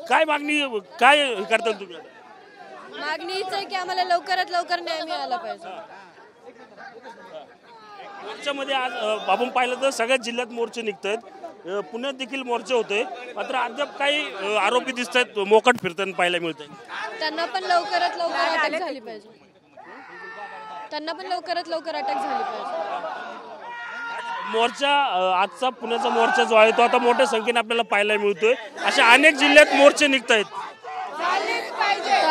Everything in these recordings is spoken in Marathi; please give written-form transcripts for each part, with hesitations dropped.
काय मागणी काय करता तुम्ही? मागणी हीच आहे की आम्हाला लवकरात लवकर न्याय मिळाला पाहिजे. मोर्चामध्ये आज आपण पाहिलं तर सगळ्याच जिल्ह्यात मोर्चे निघत आहेत. पुण्यात देखील मोर्चे होते, मात्र अद्याप काही आरोपी दिसत आहेत मोकाट फिरताना पाहायला मिळत आहे. त्यांना पण लवकरात लवकर अटक झाली पाहिजे. त्यांना पण लवकरात लवकर अटक झाली पाहिजे. मोर्चा आजचा पुण्याचा मोर्चा जो आहे तो आता मोठ्या संख्येने आपल्याला पाहायला मिळतोय. अशा अनेक जिल्ह्यात मोर्चे निघत आहेत.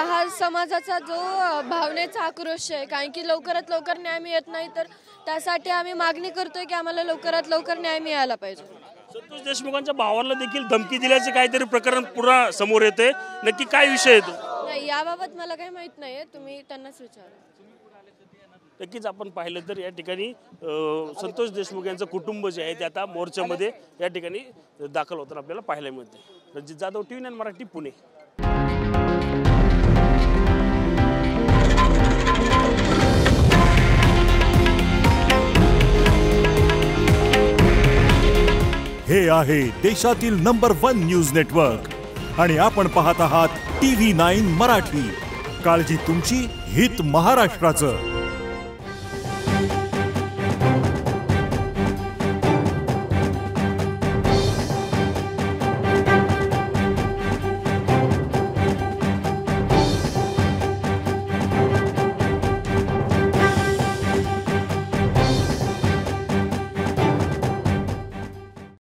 हा समाजाचा जो भावनेचा आक्रोश आहे, कारण की लवकरात लवकर न्याय मिळत नाही, तर त्यासाठी आम्ही मागणी करतोय की आम्हाला लवकरात लवकर न्याय मिळाला पाहिजे. संतोष देशमुखांच्या भावाला देखील धमकी दिल्याचे काहीतरी प्रकरण पुन्हा समोर येते. नक्की काय विषय आहे तो? नाही, याबाबत मला काही माहित नाहीये, तुम्ही त्यांनाच विचारा. नक्कीच आपण पाहिलं तर या ठिकाणी संतोष देशमुख यांचं कुटुंब जे आहे ते आता मोर्चामध्ये या ठिकाणी दाखल होताना आपल्याला पाहायला मिळते. रणजित जाधव, TV9 मराठी, पुणे. हे आहे देशातील नंबर 1 न्यूज नेटवर्क आणि आपण पाहत आहात TV9 मराठी. काळजी तुमची, हित महाराष्ट्राचं.